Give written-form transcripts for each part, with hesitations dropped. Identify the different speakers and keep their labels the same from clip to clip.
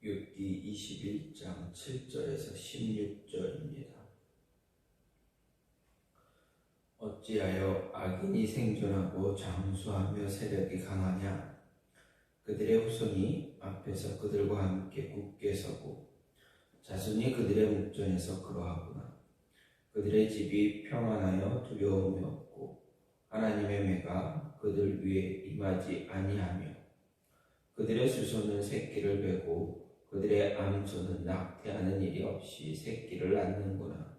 Speaker 1: 욥기 21장 7절에서 16절입니다. 어찌하여 악인이 생존하고 장수하며 세력이 강하냐? 그들의 후손이 앞에서 그들과 함께 굳게 서고 자손이 그들의 목전에서 그러하구나. 그들의 집이 평안하여 두려움이 없고 하나님의 매가 그들 위에 임하지 아니하며 그들의 수소는 새끼를 베고 그들의 암소는 낙태하는 일이 없이 새끼를 낳는구나.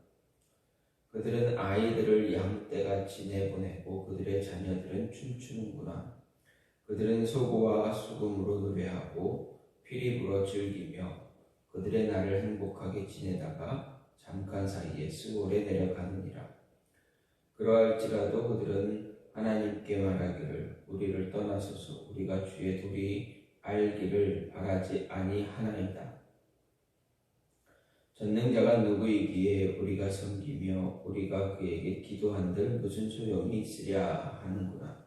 Speaker 1: 그들은 아이들을 양떼같이 내보내고 그들의 자녀들은 춤추는구나. 그들은 소고와 수금으로 노래하고 피리 불어 즐기며 그들의 날을 행복하게 지내다가 잠깐 사이에 수월에 내려가느니라. 그러할지라도 그들은 하나님께 말하기를 우리를 떠나소서 우리가 주의 도리 알기를 바라지 아니하나이다. 전능자가 누구이기에 우리가 섬기며 우리가 그에게 기도한들 무슨 소용이 있으랴 하는구나.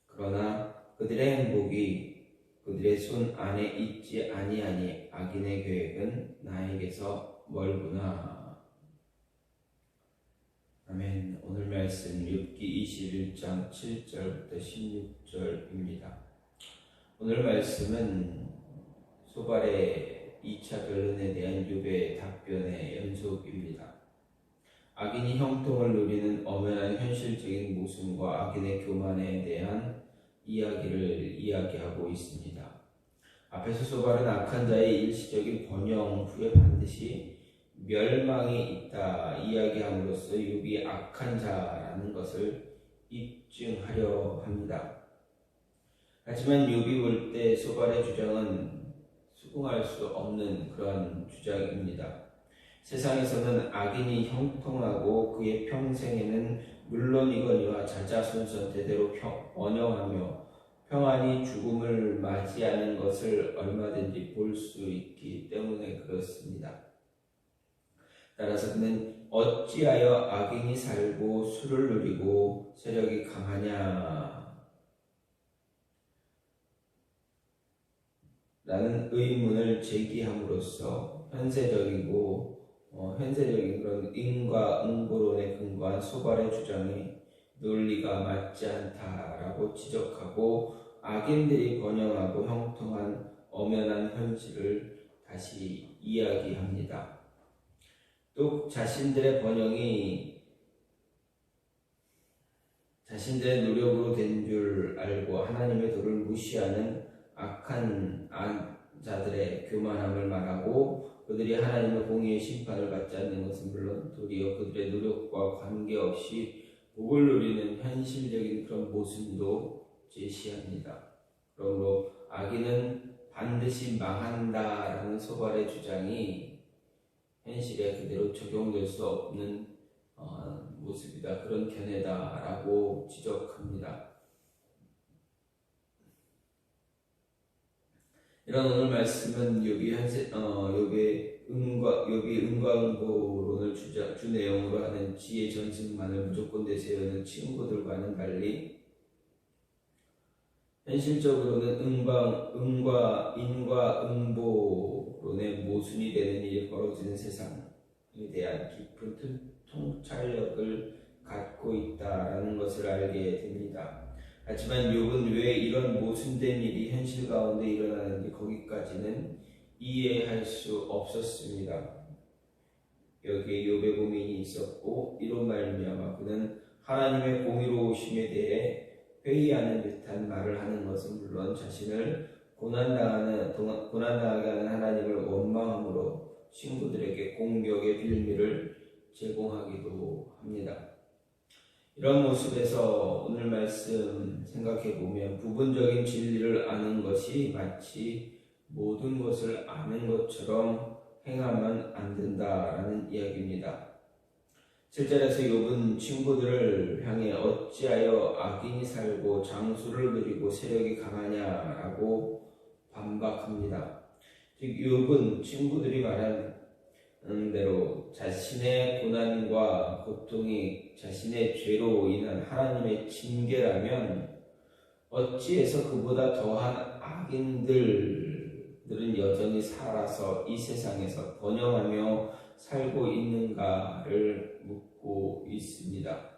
Speaker 1: 그러나 그들의 행복이 그들의 손 안에 있지 아니하니 악인의 계획은 나에게서 멀구나. 아멘. 오늘 말씀 욥기 21장 7절부터 16절입니다. 오늘 말씀은 소발의 2차 변론에 대한 욥의 답변의 연속입니다. 악인이 형통을 누리는 엄연한 현실적인 모순과 악인의 교만에 대한 이야기를 이야기하고 있습니다. 앞에서 소발은 악한 자의 일시적인 번영 후에 반드시 멸망이 있다 이야기함으로써 욥이 악한 자라는 것을 입증하려 합니다. 하지만 욥이 볼 때 소발의 주장은 수긍할 수 없는 그런 주장입니다. 세상에서는 악인이 형통하고 그의 평생에는 물론이거니와 자자손손 대대로 번영하며 평안히 죽음을 맞이하는 것을 얼마든지 볼 수 있기 때문에 그렇습니다. 따라서 그는 어찌하여 악인이 살고 수를 누리고 세력이 강하냐 라는 의문을 제기함으로써 현세적인 그런 인과 응보론에 근거한 소발의 주장이 논리가 맞지 않다라고 지적하고 악인들이 번영하고 형통한 엄연한 현실을 다시 이야기합니다. 또 자신들의 번영이 자신들의 노력으로 된 줄 알고 하나님의 도를 무시하는 악한 자들의 교만함을 말하고 그들이 하나님의 공의의 심판을 받지 않는 것은 물론 도리어 그들의 노력과 관계없이 복을 누리는 현실적인 그런 모순도 제시합니다. 그러므로 악인은 반드시 망한다라는 소발의 주장이 현실에 그대로 적용될 수 없는 모습이다. 그런 견해다라고 지적합니다. 이런 오늘 말씀은 욥이 은과응보론을 주 내용으로 하는 지혜 전승만을 무조건 내세우는 친구들과는 달리 현실적으로는 인과응보론의 모순이 되는 일이 벌어지는 세상에 대한 깊은 통찰력을 갖고 있다라는 것을 알게 됩니다. 하지만 욥은 왜 이런 모순된 일이 현실 가운데 일어나는지 거기까지는 이해할 수 없었습니다. 여기에 욥의 고민이 있었고 이로 말미암아 그는 하나님의 공의로우심에 대해 회의하는 듯한 말을 하는 것은 물론 자신을 고난당하게 하는 하나님을 원망함으로 친구들에게 공격의 빌미를 제공하기도 합니다. 이런 모습에서 오늘 말씀 생각해보면 부분적인 진리를 아는 것이 마치 모든 것을 아는 것처럼 행하면 안 된다라는 이야기입니다. 7절에서 욥은 친구들을 향해 어찌하여 악인이 살고 장수를 누리고 세력이 강하냐라고 반박합니다. 즉 욥은 친구들이 말한 대로 자신의 고난과 고통이 자신의 죄로 인한 하나님의 징계라면 어찌해서 그보다 더한 악인들을 그들은 여전히 살아서 이 세상에서 번영하며 살고 있는가를 묻고 있습니다.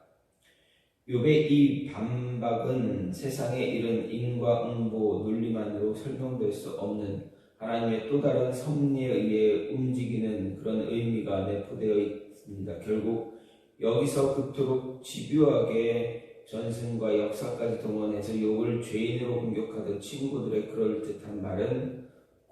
Speaker 1: 욥의 이 반박은 세상에 이른 인과응보 논리만으로 설명될 수 없는 하나님의 또 다른 섭리에 의해 움직이는 그런 의미가 내포되어 있습니다. 결국 여기서 그토록 집요하게 전승과 역사까지 동원해서 욥을 죄인으로 공격하던 친구들의 그럴듯한 말은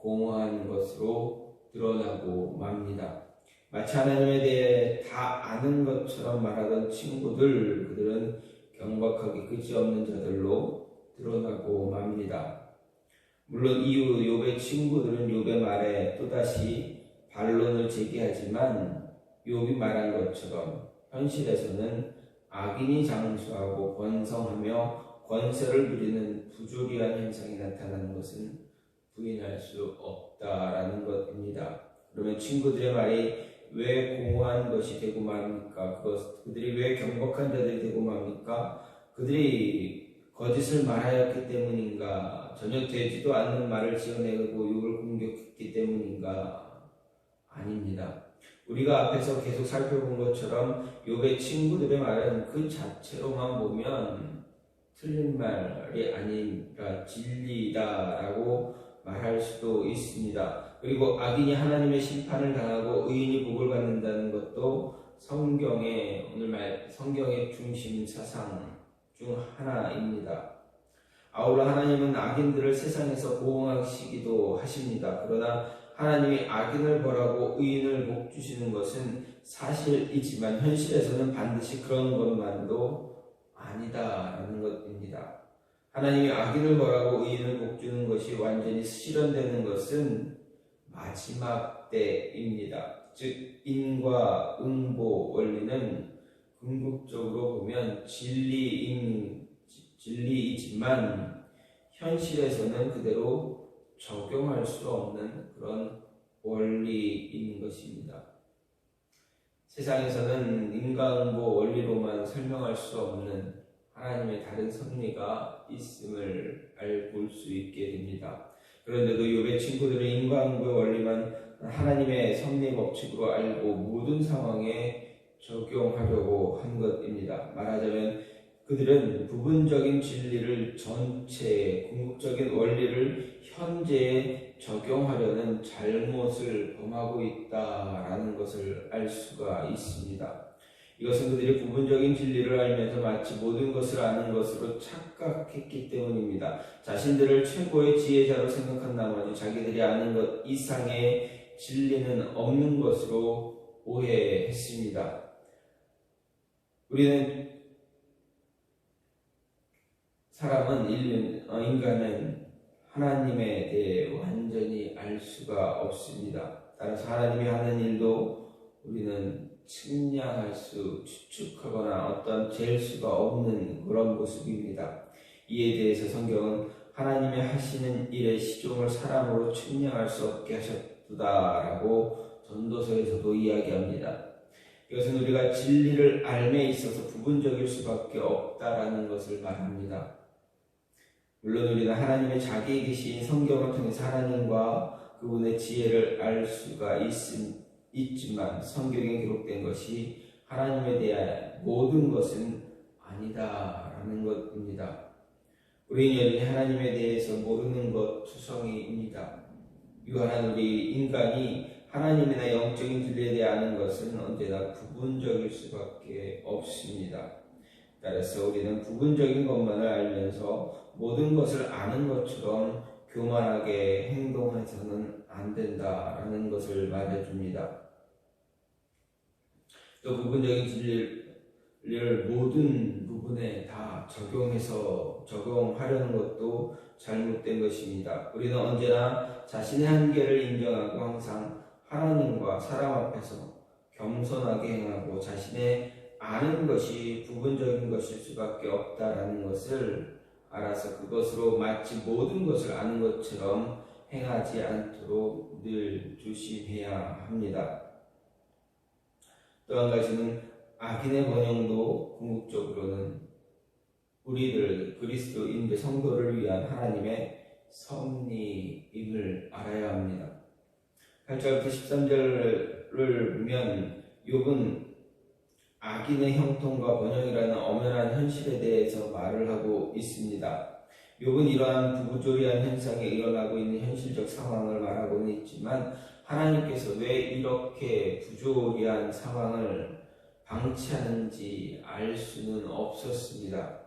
Speaker 1: 공허한 것으로 드러나고 맙니다. 마치 하나님에 대해 다 아는 것처럼 말하던 친구들, 그들은 경박하게 그지없는 자들로 드러나고 맙니다. 물론 이후 욥의 친구들은 욥의 말에 또다시 반론을 제기하지만 욥이 말한 것처럼 현실에서는 악인이 장수하고 번성하며 권세를 누리는 부조리한 현상이 나타나는 것은 부인할 수 없다라는 것입니다. 그러면 친구들의 말이 왜 공허한 것이 되고 맙니까? 그들이 왜 경박한 자들이 되고 맙니까? 그들이 거짓을 말하였기 때문인가? 전혀 되지도 않는 말을 지어내고 욥을 공격했기 때문인가? 아닙니다. 우리가 앞에서 계속 살펴본 것처럼 욥의 친구들의 말은 그 자체로만 보면 틀린 말이 아니라 진리다라고 말할 수도 있습니다. 그리고 악인이 하나님의 심판을 당하고 의인이 복을 받는다는 것도 성경의 중심 사상 중 하나입니다. 아울러 하나님은 악인들을 세상에서 보호하시기도 하십니다. 그러나 하나님이 악인을 벌하고 의인을 복 주시는 것은 사실이지만 현실에서는 반드시 그런 것만도 아니다라는 것입니다. 하나님이 악인을 벌하고 의인을 복 주는 것이 완전히 실현되는 것은 마지막 때입니다. 즉 인과응보 원리는 궁극적으로 보면 진리이지만 현실에서는 그대로 적용할 수 없는 그런 원리인 것입니다. 세상에서는 인과응보 원리로만 설명할 수 없는 하나님의 다른 섭리가 있음을 볼 수 있게 됩니다. 그런데도 욥의 친구들은 인과응보의 원리만 하나님의 섭리 법칙으로 알고 모든 상황에 적용하려고 한 것입니다. 말하자면 그들은 부분적인 진리를 전체에, 궁극적인 원리를 현재에 적용하려는 잘못을 범하고 있다라는 것을 알 수가 있습니다. 이것은 그들이 부분적인 진리를 알면서 마치 모든 것을 아는 것으로 착각했기 때문입니다. 자신들을 최고의 지혜자로 생각한 나머지 자기들이 아는 것 이상의 진리는 없는 것으로 오해했습니다. 인간은 하나님에 대해 완전히 알 수가 없습니다. 따라서 하나님이 하는 일도 우리는 측량할 수, 추측하거나 어떤 잴 수가 없는 그런 모습입니다. 이에 대해서 성경은 하나님의 하시는 일의 시종을 사람으로 측량할 수 없게 하셨다라고 전도서에서도 이야기합니다. 이것은 우리가 진리를 알매 있어서 부분적일 수밖에 없다라는 것을 말합니다. 물론 우리는 하나님의 자기의 계시인 성경을 통해서 하나님과 그분의 지혜를 알 수가 있지만 성경에 기록된 것이 하나님에 대한 모든 것은 아니다라는 것입니다. 우리는 여전히 하나님에 대해서 모르는 것 투성이입니다. 유한한 우리 인간이 하나님이나 영적인 진리에 대해 아는 것은 언제나 부분적일 수밖에 없습니다. 따라서 우리는 부분적인 것만을 알면서 모든 것을 아는 것처럼 교만하게 행동해서는 안 된다라는 것을 말해줍니다. 또 부분적인 진리를 모든 부분에 다 적용하려는 것도 잘못된 것입니다. 우리는 언제나 자신의 한계를 인정하고 항상 하나님과 사람 앞에서 겸손하게 행하고 자신의 아는 것이 부분적인 것일 수밖에 없다라는 것을 알아서 그것으로 마치 모든 것을 아는 것처럼 행하지 않도록 늘 조심해야 합니다. 또 한 가지는 악인의 번영도 궁극적으로는 우리들 그리스도인들 성도를 위한 하나님의 섭리임을 알아야 합니다. 8절부터 13절을 보면 욥은 악인의 형통과 번영이라는 엄연한 현실에 대해서 말을 하고 있습니다. 욥은 이러한 부부조리한 현상이 일어나고 있는 현실적 상황을 말하고는 있지만 하나님께서 왜 이렇게 부조리한 상황을 방치하는지 알 수는 없었습니다.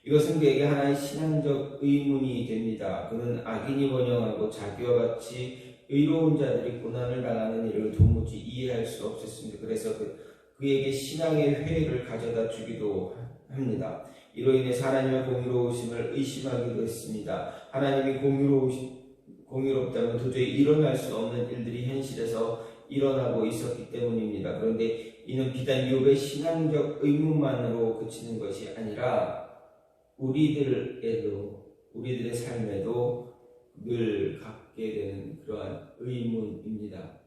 Speaker 1: 이것은 그에게 하나의 신앙적 의문이 됩니다. 그는 악인이 번영하고 자기와 같이 의로운 자들이 고난을 당하는 일을 도무지 이해할 수 없었습니다. 그래서 그에게 신앙의 회의를 가져다 주기도 합니다. 이로 인해서 하나님의 공의로우심을 의심하기도 했습니다. 하나님이 공의롭다면 도저히 일어날 수 없는 일들이 현실에서 일어나고 있었기 때문입니다. 그런데 이는 비단 욥의 신앙적 의문만으로 그치는 것이 아니라 우리들의 삶에도 늘 갖게 되는 그러한 의문입니다.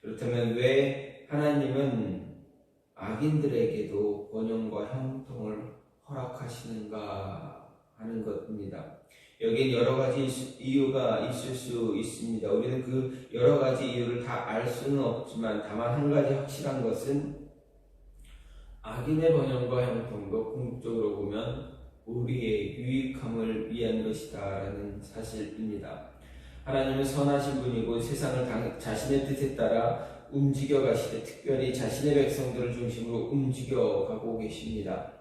Speaker 1: 그렇다면 왜 하나님은 악인들에게도 번영과 형통을 허락하시는가 하는 것입니다. 여기엔 여러 가지 이유가 있을 수 있습니다. 우리는 그 여러 가지 이유를 다 알 수는 없지만 다만 한 가지 확실한 것은 악인의 번영과 형통도 궁극적으로 보면 우리의 유익함을 위한 것이다라는 사실입니다. 하나님은 선하신 분이고 세상을 자신의 뜻에 따라 움직여 가시되 특별히 자신의 백성들을 중심으로 움직여 가고 계십니다.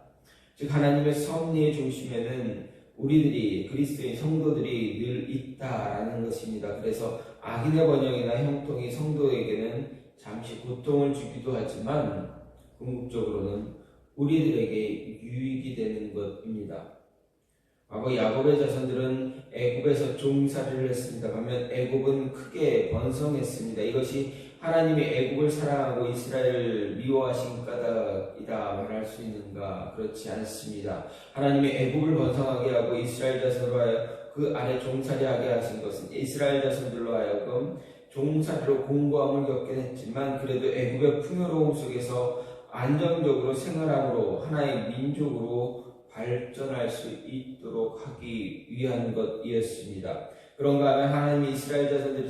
Speaker 1: 즉 하나님의 섭리의 중심에는 우리들이 그리스도인 성도들이 늘 있다라는 것입니다. 그래서 악인의 번영이나 형통이 성도에게는 잠시 고통을 주기도 하지만 궁극적으로는 우리들에게 유익이 되는 것입니다. 과거 야곱의 자손들은 애굽에서 종살이를 했습니다. 반면 애굽은 크게 번성했습니다. 이것이 하나님이 애굽을 사랑하고 이스라엘을 미워하신 까닭이다 말할 수 있는가? 그렇지 않습니다. 하나님이 애굽을 번성하게 하고 이스라엘 자손으로 하여 그 아래 종살이하게 하신 것은 이스라엘 자손들로 하여금 종살이로 공고함을 겪긴 했지만 그래도 애굽의 풍요로움 속에서 안정적으로 생활함으로 하나의 민족으로 발전할 수 있도록 하기 위한 것이었습니다. 그런가 하면 하나님이 이스라엘 자손들이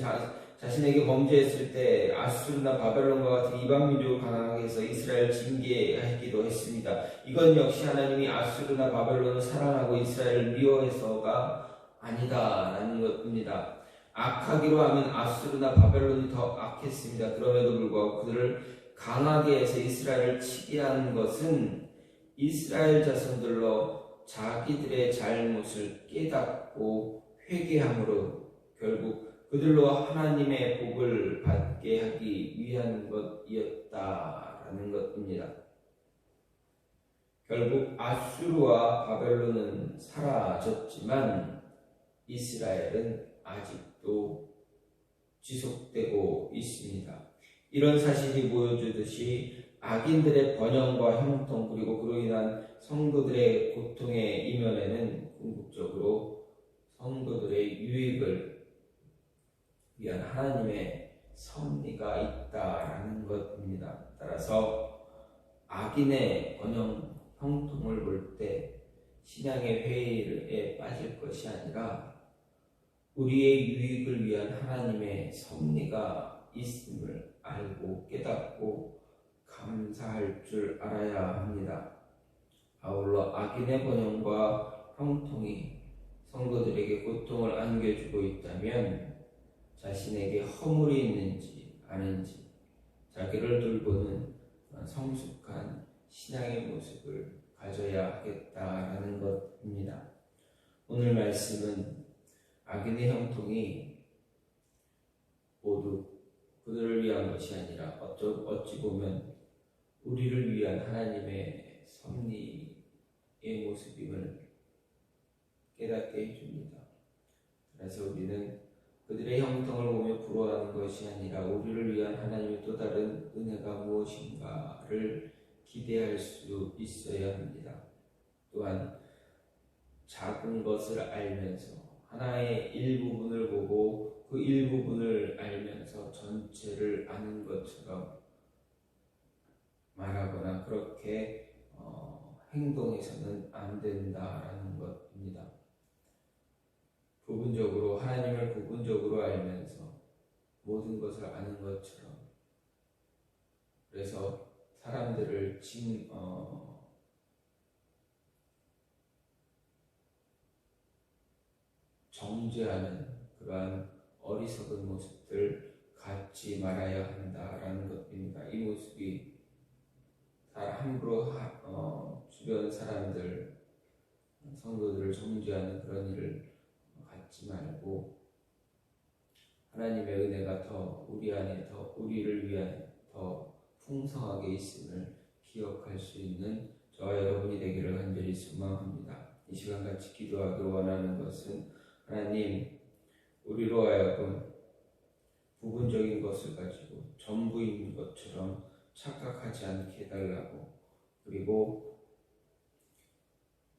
Speaker 1: 자신에게 범죄했을 때 아수르나 바벨론과 같은 이방 민족을 강하게 해서 이스라엘을 징계하기도 했습니다. 이건 역시 하나님이 아수르나 바벨론을 사랑하고 이스라엘을 미워해서가 아니다라는 것입니다. 악하기로 하면 아수르나 바벨론이 더 악했습니다. 그럼에도 불구하고 그들을 강하게 해서 이스라엘을 치게 한 것은 이스라엘 자손들로 자기들의 잘못을 깨닫고 회개함으로 결국 그들로 하나님의 복을 받게 하기 위한 것이었다라는 것입니다. 결국 아수르와 바벨론은 사라졌지만 이스라엘은 아직도 지속되고 있습니다. 이런 사실이 보여주듯이 악인들의 번영과 형통 그리고 그로 인한 성도들의 고통의 이면에는 궁극적으로 성도들의 유익을 위한 하나님의 섭리가 있다라는 것입니다. 따라서 악인의 번영, 형통을 볼 때 신앙의 회의에 빠질 것이 아니라 우리의 유익을 위한 하나님의 섭리가 있음을 알고 깨닫고 감사할 줄 알아야 합니다. 아울러 악인의 번영과 형통이 성도들에게 고통을 안겨주고 있다면 자신에게 허물이 있는지 아닌지 자기를 돌보는 성숙한 신앙의 모습을 가져야 하겠다라는 것입니다. 오늘 말씀은 악인의 형통이 모두 그들을 위한 것이 아니라 어찌 보면 우리를 위한 하나님의 섭리의 모습임을 깨닫게 해줍니다. 그래서 우리는 그들의 형통을 보며 부러워하는 것이 아니라 우리를 위한 하나님의 또 다른 은혜가 무엇인가를 기대할 수 있어야 합니다. 또한 작은 것을 알면서 하나의 일부분을 보고 그 일부분을 알면서 전체를 아는 것처럼 말하거나 그렇게 행동해서는 안 된다라는 것입니다. 부분적으로 하나님을 부분적으로 알면서 모든 것을 아는 것처럼, 그래서 사람들을 정죄하는 그러한 어리석은 모습들 갖지 말아야 한다라는 것입니다. 이 모습이 함부로 주변 사람들, 성도들을 정죄하는 그런 일을 갖지 말고 하나님의 은혜가 더 우리 안에 우리를 위한 더 풍성하게 있음을 기억할 수 있는 저와 여러분이 되기를 간절히 소망합니다. 이 시간 같이 기도하기 원하는 것은 하나님, 우리로 하여금 부분적인 것을 가지고 전부인 것처럼 착각하지 않게 해달라고, 그리고